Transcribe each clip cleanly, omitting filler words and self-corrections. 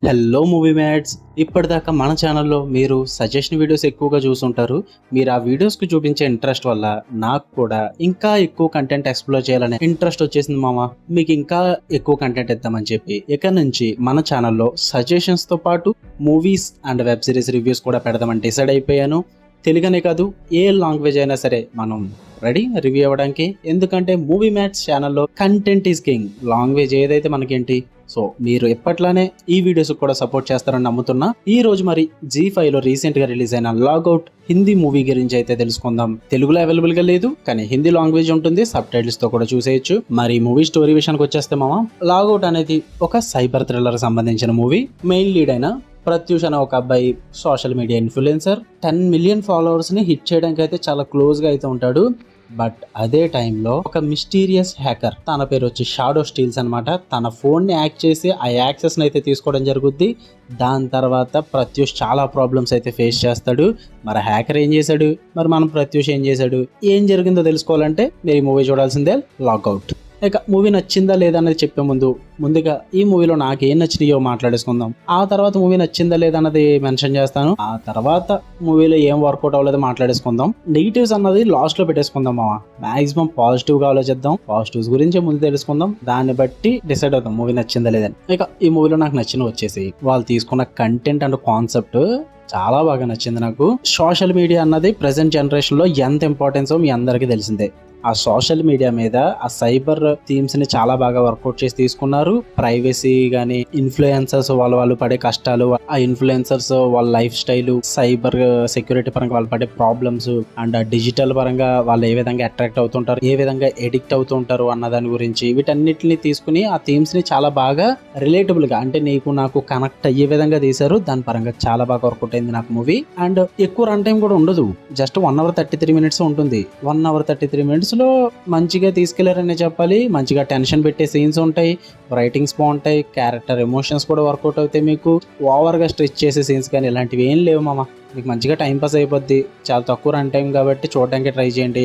Hello movie mats. ఇప్పటిదాకా మన ఛానల్లో మీరు సజెషన్ వీడియోస్ ఎక్కువగా చూసుంటారు. మీరు ఆ వీడియోస్కి చూపించే ఇంట్రెస్ట్ వల్ల నాకు కూడా ఇంకా ఎక్కువ కంటెంట్ ఎక్స్ప్లోర్ చేయాలనే ఇంట్రెస్ట్ వచ్చేసింది మామ. మీకు ఇంకా ఎక్కువ కంటెంట్ ఇద్దామని చెప్పి ఇక నుంచి మన ఛానల్లో సజెషన్స్తో పాటు movies and web series reviews కూడా పెడదామని డిసైడ్ అయిపోయాను. తెలుగునే కాదు, ఏ లాంగ్వేజ్ అయినా సరే మనం రెడీ రివ్యూ అవ్వడానికి. ఎందుకంటే మూవీ మ్యాట్స్ ఛానల్లో కంటెంట్ ఈజ్ కింగ్. లాంగ్వేజ్ ఏదైతే మనకేంటి. సో మీరు ఎప్పట్లానే ఈ వీడియోస్ కూడా సపోర్ట్ చేస్తారని నమ్ముతున్నా. ఈ రోజు మరి Zee5లో రీసెంట్ గా రిలీజ్ అయిన లాగౌట్ హిందీ మూవీ గురించి అయితే తెలుసుకుందాం. తెలుగులో అవైలబుల్ గా లేదు, కానీ హిందీ లాంగ్వేజ్ ఉంటుంది, సబ్ టైటిల్స్ తో కూడా చూసేయచ్చు. మరి మూవీ స్టోరీ విషయానికి వచ్చేస్తే మామ, లాగౌట్ అనేది ఒక సైబర్ థ్రిల్లర్ సంబంధించిన మూవీ. మెయిన్ లీడ్ అయిన ప్రత్యూష్ అనే ఒక అబ్బాయి social media influencer 10 million followers ని హిట్ చేయడానికి అయితే చాలా క్లోజ్ గా అయితే ఉంటాడు. బట్ అదే టైంలో ఒక మిస్టీరియస్ హ్యాకర్, తన పేరు వచ్చి షాడో స్టీల్స్ అనమాట, తన ఫోన్ ని హ్యాక్ చేసి ఆ యాక్సెస్ ని అయితే తీసుకోవడం జరుగుద్ది. దాని తర్వాత ప్రత్యూష్ చాలా ప్రాబ్లమ్స్ అయితే ఫేస్ చేస్తాడు. మరి హ్యాకర్ ఏం చేశాడు, మరి మనం ప్రత్యూష్ ఏం చేశాడు, ఏం జరిగిందో తెలుసుకోవాలంటే మీరు ఈ మూవీ చూడాల్సిందే, లాగౌట్. ఇక మూవీ నచ్చిందా లేదా అనేది చెప్పే ముందుగా ఈ మూవీలో నాకు ఏం నచ్చినాయో మాట్లాడేసుకుందాం. ఆ తర్వాత మూవీ నచ్చిందా లేదా అన్నది మెన్షన్ చేస్తాను. ఆ తర్వాత మూవీలో ఏం వర్కౌట్ అవ్వలేదో మాట్లాడేసుకుందాం. నెగిటివ్స్ అన్నది లాస్ట్ లో పెట్టేసుకుందాం మామ. మాక్సిమం పాజిటివ్ గా ఆలోచిద్దాం. పాజిటివ్స్ గురించి ముందు తెలుసుకుందాం, దాన్ని బట్టి డిసైడ్ అవుతాం మూవీ నచ్చిందా లేదని. ఇక ఈ మూవీలో నాకు నచ్చిన వచ్చేసి వాళ్ళు తీసుకున్న కంటెంట్ అండ్ కాన్సెప్ట్ చాలా బాగా నచ్చింది నాకు. సోషల్ మీడియా అన్నది ప్రెసెంట్ జనరేషన్ లో ఎంత ఇంపార్టెన్సో మీ అందరికీ తెలిసిందే. ఆ సోషల్ మీడియా మీద ఆ సైబర్ థీమ్స్ ని చాలా బాగా వర్కౌట్ చేసి తీసుకున్నారు. ప్రైవసీ గానీ, ఇన్ఫ్లుయెన్సర్స్ వాళ్ళు పడే కష్టాలు, ఆ ఇన్ఫ్లుయెన్సర్స్ వాళ్ళ లైఫ్ స్టైల్, సైబర్ సెక్యూరిటీ పరంగా వాళ్ళు పడే ప్రాబ్లమ్స్, అండ్ డిజిటల్ పరంగా వాళ్ళు ఏ విధంగా అట్రాక్ట్ అవుతుంటారు, ఏ విధంగా ఎడిక్ట్ అవుతుంటారు అన్న దాని గురించి వీటన్నిటిని తీసుకుని ఆ థీమ్స్ ని చాలా బాగా రిలేటబుల్ గా, అంటే నీకు నాకు కనెక్ట్ అయ్యే విధంగా తీశారు. దాని పరంగా చాలా బాగా వర్కౌట్ అయింది నాకు మూవీ. అండ్ ఎక్కువ రన్ టైం కూడా ఉండదు, జస్ట్ 1 hour 33 minutes ఉంటుంది. 1 hour 33 minutes లో మంచిగా తీసుకెళ్లారనే చెప్పాలి. మంచిగా టెన్షన్ పెట్టే సీన్స్ ఉంటాయి, రైటింగ్స్ బాగుంటాయి, క్యారెక్టర్ ఎమోషన్స్ కూడా వర్కౌట్ అవుతాయి. మీకు ఓవర్ గా స్ట్రెచ్ చేసే సీన్స్ కానీ ఇలాంటివి ఏం లేవు మామ. మీకు మంచిగా టైంపాస్ అయిపోద్ది. చాలా తక్కువ రన్ టైం కాబట్టి చూడడానికి ట్రై చేయండి.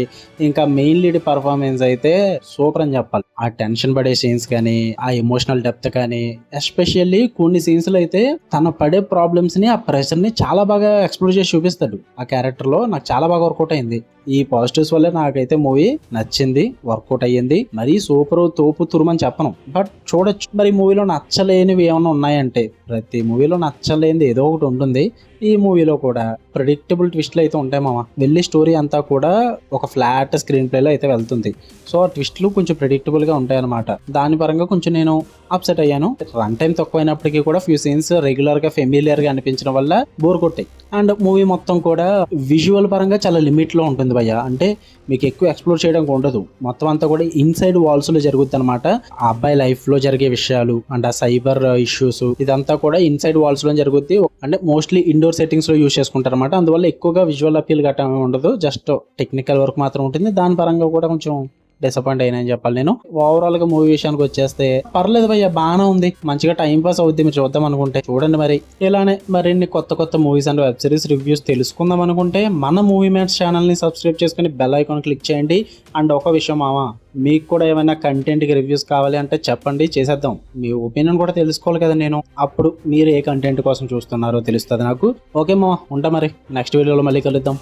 ఇంకా మెయిన్ లీడ్ పర్ఫార్మెన్స్ అయితే సూపర్ అని చెప్పాలి. ఆ టెన్షన్ పడే సీన్స్ కానీ, ఆ ఎమోషనల్ డెప్త్ కానీ, ఎస్పెషల్లీ కొన్ని సీన్స్ లో అయితే తన పడే ప్రాబ్లమ్స్ ని, ఆ ప్రెషర్ ని చాలా బాగా ఎక్స్ప్లోర్ చేసి చూపిస్తాడు ఆ క్యారెక్టర్ లో. నాకు చాలా బాగా వర్కౌట్ అయింది. ఈ పాజిటివ్స్ వల్లే నాకైతే మూవీ నచ్చింది, వర్కౌట్ అయ్యింది. మరీ సూపర్ తోపు తురుమని చెప్పను, బట్ చూడొచ్చు. మరి మూవీలో నచ్చలేనివి ఏమైనా ఉన్నాయంటే, ప్రతి మూవీలో నచ్చలేనిది ఏదో ఒకటి ఉంటుంది. ఈ మూవీలో కూడా ప్రెడిక్టబుల్ ట్విస్ట్లు అయితే ఉంటాయి మామ. వెళ్ళి స్టోరీ అంతా కూడా ఒక ఫ్లాట్ స్క్రీన్ ప్లేలో అయితే వెళ్తుంది. సో ఆ ట్విస్ట్లు కొంచెం ప్రెడిక్టబుల్ గా ఉంటాయి అనమాట. దాని పరంగా కొంచెం నేను అప్సెట్ అయ్యాను. రన్ టైం తక్కువైనప్పటికీ కూడా ఫ్యూ సీన్స్ రెగ్యులర్ గా ఫెమిలియర్ గా అనిపించడం వల్ల బోర్ కొట్టాయి. అండ్ మూవీ మొత్తం కూడా విజువల్ పరంగా చాలా లిమిట్ లో ఉంటుంది భయ్య. అంటే మీకు ఎక్కువ ఎక్స్ప్లోర్ చేయడానికి ఉండదు. మొత్తం అంతా కూడా ఇన్సైడ్ వాల్స్ లో జరుగుతుంది అనమాట. ఆ అబ్బాయి లైఫ్ లో జరిగే విషయాలు అండ్ ఆ సైబర్ ఇష్యూస్ ఇదంతా కూడా ఇన్సైడ్ వాల్స్ లో జరుగుద్ది. అంటే మోస్ట్లీ ఇండోర్ సెట్టింగ్స్ లో యూజ్ చేసుకుంటారు అనమాట. అందువల్ల ఎక్కువగా విజువల్ అపీల్ గట్రా ఉండదు, జస్ట్ టెక్నికల్ వర్క్ మాత్రం ఉంటుంది. దాని పరంగా కూడా కొంచెం డిసప్పాయింట్ అయినా అని చెప్పాలి నేను. ఓవరాల్ గా మూవీ విషయానికి వచ్చేస్తే పర్లేదు భయ్య, బాగానే ఉంది, మంచిగా టైం పాస్ అవుద్ది. మీరు చూద్దాం అనుకుంటే చూడండి. మరి ఇలానే మరిన్ని కొత్త movies and web series reviews తెలుసుకుందాం అనుకుంటే మన మూవీ మ్యాట్స్ ఛానల్ ని సబ్స్క్రైబ్ చేసుకుని బెల్ ఐకాన్ క్లిక్ చేయండి. అండ్ ఒక విషయం మామ, మీకు కూడా ఏమైనా కంటెంట్ కి రివ్యూస్ కావాలి అంటే చెప్పండి, చేసేద్దాం. మీ ఒపీనియన్ కూడా తెలుసుకోవాలి కదా నేను. అప్పుడు మీరు ఏ కంటెంట్ కోసం చూస్తున్నారో తెలుస్తుంది నాకు. ఓకే మామ, ఉంటా మరి. నెక్స్ట్ వీడియోలో మళ్ళీ కలుద్దాం.